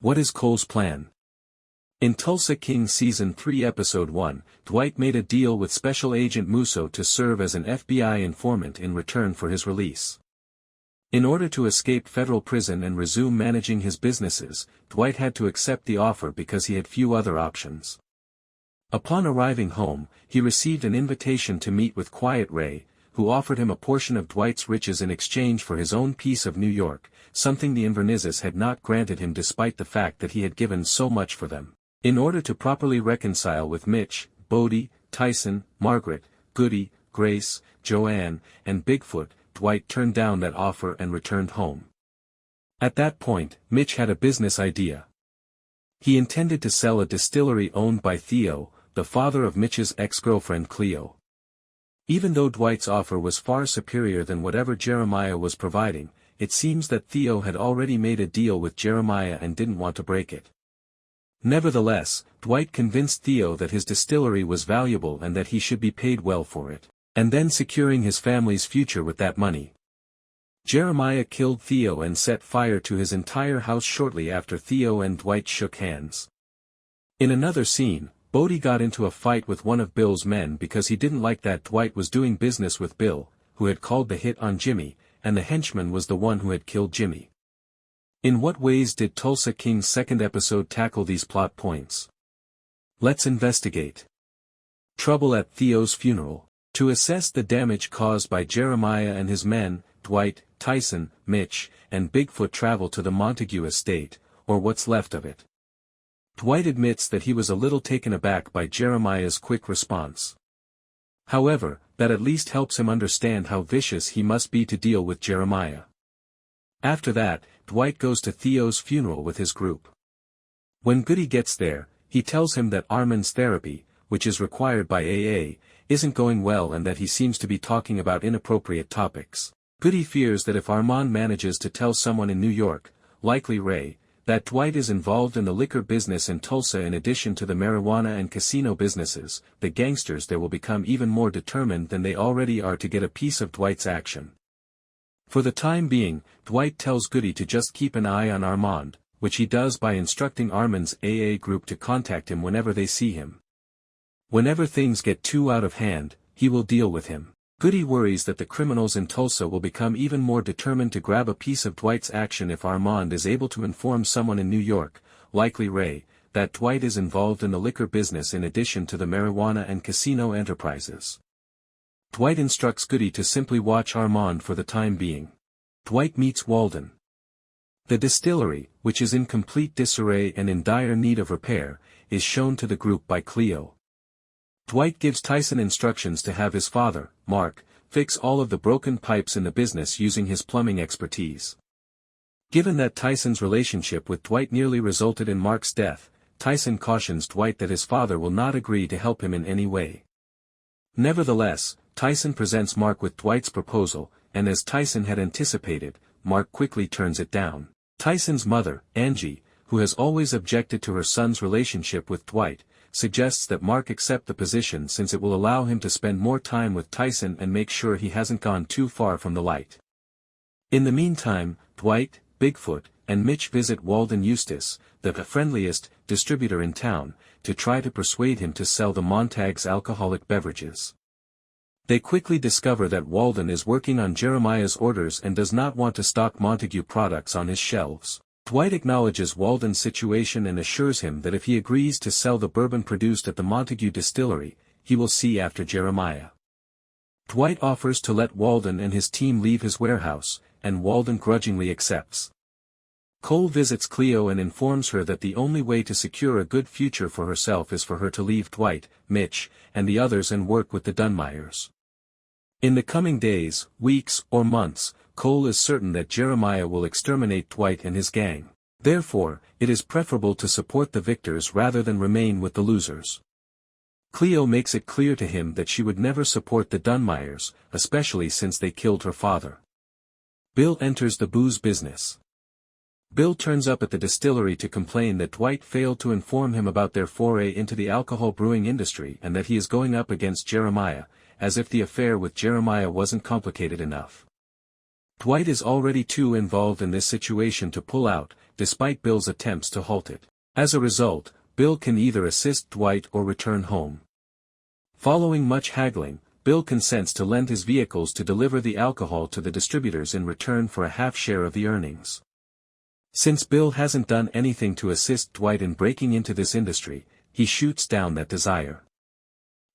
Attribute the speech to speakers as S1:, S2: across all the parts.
S1: What is Cole's plan? In Tulsa King Season 3 Episode 1, Dwight made a deal with Special Agent Musso to serve as an FBI informant in return for his release. In order to escape federal prison and resume managing his businesses, Dwight had to accept the offer because he had few other options. Upon arriving home, he received an invitation to meet with Quiet Ray, who offered him a portion of Dwight's riches in exchange for his own piece of New York, something the Invernizes had not granted him despite the fact that he had given so much for them. In order to properly reconcile with Mitch, Bodie, Tyson, Margaret, Goodie, Grace, Joanne, and Bigfoot, Dwight turned down that offer and returned home. At that point, Mitch had a business idea. He intended to sell a distillery owned by Theo, the father of Mitch's ex-girlfriend Cleo. Even though Dwight's offer was far superior than whatever Jeremiah was providing, it seems that Theo had already made a deal with Jeremiah and didn't want to break it. Nevertheless, Dwight convinced Theo that his distillery was valuable and that he should be paid well for it, and then securing his family's future with that money. Jeremiah killed Theo and set fire to his entire house shortly after Theo and Dwight shook hands. In another scene, Bodie got into a fight with one of Bill's men because he didn't like that Dwight was doing business with Bill, who had called the hit on Jimmy, and the henchman was the one who had killed Jimmy. In what ways did Tulsa King's second episode tackle these plot points? Let's investigate. Trouble at Theo's funeral. To assess the damage caused by Jeremiah and his men, Dwight, Tyson, Mitch, and Bigfoot travel to the Montague estate, or what's left of it. Dwight admits that he was a little taken aback by Jeremiah's quick response. However, that at least helps him understand how vicious he must be to deal with Jeremiah. After that, Dwight goes to Theo's funeral with his group. When Goodie gets there, he tells him that Armand's therapy, which is required by AA, isn't going well and that he seems to be talking about inappropriate topics. Goodie fears that if Armand manages to tell someone in New York, likely Ray, that Dwight is involved in the liquor business in Tulsa in addition to the marijuana and casino businesses, the gangsters there will become even more determined than they already are to get a piece of Dwight's action. For the time being, Dwight tells Goodie to just keep an eye on Armand, which he does by instructing Armand's AA group to contact him whenever they see him. Whenever things get too out of hand, he will deal with him. Goodie worries that the criminals in Tulsa will become even more determined to grab a piece of Dwight's action if Armand is able to inform someone in New York, likely Ray, that Dwight is involved in the liquor business in addition to the marijuana and casino enterprises. Dwight instructs Goodie to simply watch Armand for the time being. Dwight meets Walden. The distillery, which is in complete disarray and in dire need of repair, is shown to the group by Cleo. Dwight gives Tyson instructions to have his father, Mark, fix all of the broken pipes in the business using his plumbing expertise. Given that Tyson's relationship with Dwight nearly resulted in Mark's death, Tyson cautions Dwight that his father will not agree to help him in any way. Nevertheless, Tyson presents Mark with Dwight's proposal, and as Tyson had anticipated, Mark quickly turns it down. Tyson's mother, Angie, who has always objected to her son's relationship with Dwight, suggests that Mark accept the position since it will allow him to spend more time with Tyson and make sure he hasn't gone too far from the light. In the meantime, Dwight, Bigfoot, and Mitch visit Walden Eustace, the friendliest distributor in town, to try to persuade him to sell the Montague's alcoholic beverages. They quickly discover that Walden is working on Jeremiah's orders and does not want to stock Montague products on his shelves. Dwight acknowledges Walden's situation and assures him that if he agrees to sell the bourbon produced at the Montague distillery, he will see after Jeremiah. Dwight offers to let Walden and his team leave his warehouse, and Walden grudgingly accepts. Cole visits Cleo and informs her that the only way to secure a good future for herself is for her to leave Dwight, Mitch, and the others and work with the Dunmeyers. In the coming days, weeks, or months, Cole is certain that Jeremiah will exterminate Dwight and his gang. Therefore, it is preferable to support the victors rather than remain with the losers. Cleo makes it clear to him that she would never support the Dunmeyers, especially since they killed her father. Bill enters the booze business. Bill turns up at the distillery to complain that Dwight failed to inform him about their foray into the alcohol brewing industry and that he is going up against Jeremiah, as if the affair with Jeremiah wasn't complicated enough. Dwight is already too involved in this situation to pull out, despite Bill's attempts to halt it. As a result, Bill can either assist Dwight or return home. Following much haggling, Bill consents to lend his vehicles to deliver the alcohol to the distributors in return for a half share of the earnings. Since Bill hasn't done anything to assist Dwight in breaking into this industry, he shoots down that desire.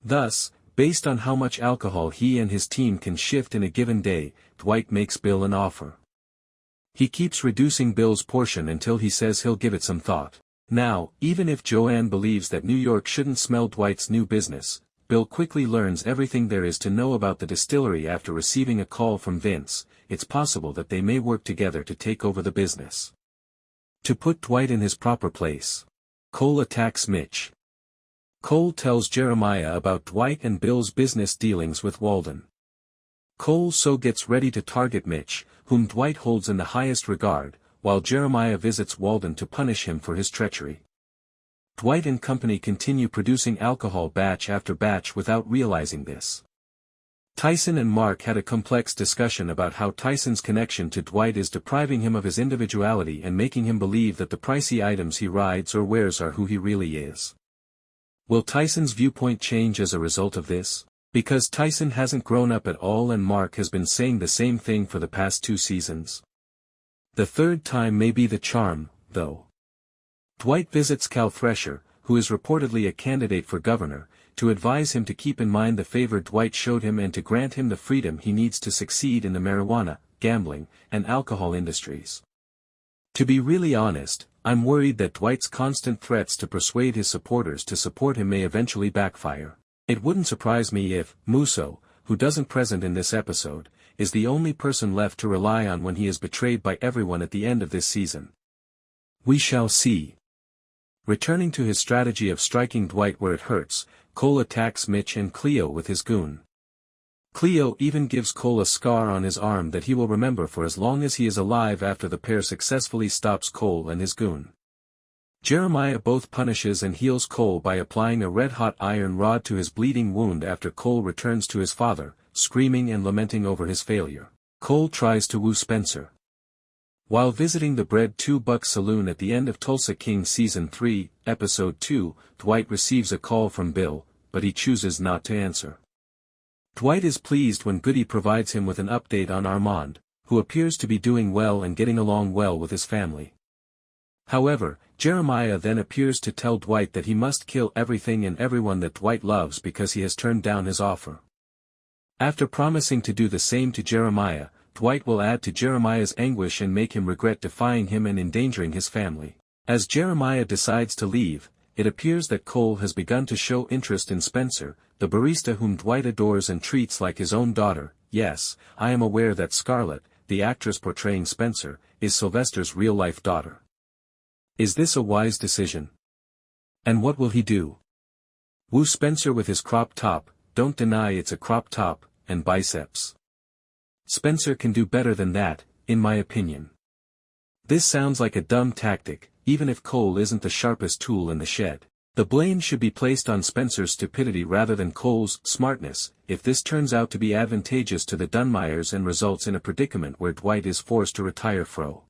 S1: Thus, based on how much alcohol he and his team can shift in a given day, Dwight makes Bill an offer. He keeps reducing Bill's portion until he says he'll give it some thought. Now, even if Joanne believes that New York shouldn't smell Dwight's new business, Bill quickly learns everything there is to know about the distillery after receiving a call from Vince. It's possible that they may work together to take over the business. To put Dwight in his proper place, Cole attacks Mitch. Cole tells Jeremiah about Dwight and Bill's business dealings with Walden. Cole so gets ready to target Mitch, whom Dwight holds in the highest regard, while Jeremiah visits Walden to punish him for his treachery. Dwight and company continue producing alcohol batch after batch without realizing this. Tyson and Mark had a complex discussion about how Tyson's connection to Dwight is depriving him of his individuality and making him believe that the pricey items he rides or wears are who he really is. Will Tyson's viewpoint change as a result of this? Because Tyson hasn't grown up at all and Mark has been saying the same thing for the past 2 seasons. The third time may be the charm, though. Dwight visits Cal Thresher, who is reportedly a candidate for governor, to advise him to keep in mind the favor Dwight showed him and to grant him the freedom he needs to succeed in the marijuana, gambling, and alcohol industries. To be really honest, I'm worried that Dwight's constant threats to persuade his supporters to support him may eventually backfire. It wouldn't surprise me if Musso, who doesn't present in this episode, is the only person left to rely on when he is betrayed by everyone at the end of this season. We shall see. Returning to his strategy of striking Dwight where it hurts, Cole attacks Mitch and Cleo with his goon. Cleo even gives Cole a scar on his arm that he will remember for as long as he is alive after the pair successfully stops Cole and his goon. Jeremiah both punishes and heals Cole by applying a red-hot iron rod to his bleeding wound after Cole returns to his father, screaming and lamenting over his failure. Cole tries to woo Spencer. While visiting the Bread $2 saloon at the end of Tulsa King Season 3, Episode 2, Dwight receives a call from Bill, but he chooses not to answer. Dwight is pleased when Goodie provides him with an update on Armand, who appears to be doing well and getting along well with his family. However, Jeremiah then appears to tell Dwight that he must kill everything and everyone that Dwight loves because he has turned down his offer. After promising to do the same to Jeremiah, Dwight will add to Jeremiah's anguish and make him regret defying him and endangering his family. As Jeremiah decides to leave, it appears that Cole has begun to show interest in Spencer, the barista whom Dwight adores and treats like his own daughter. Yes, I am aware that Scarlett, the actress portraying Spencer, is Sylvester's real-life daughter. Is this a wise decision? And what will he do? Woo Spencer with his crop top, don't deny it's a crop top, and biceps. Spencer can do better than that, in my opinion. This sounds like a dumb tactic, even if Cole isn't the sharpest tool in the shed. The blame should be placed on Spencer's stupidity rather than Cole's smartness, if this turns out to be advantageous to the Dunmeyers and results in a predicament where Dwight is forced to retire fro.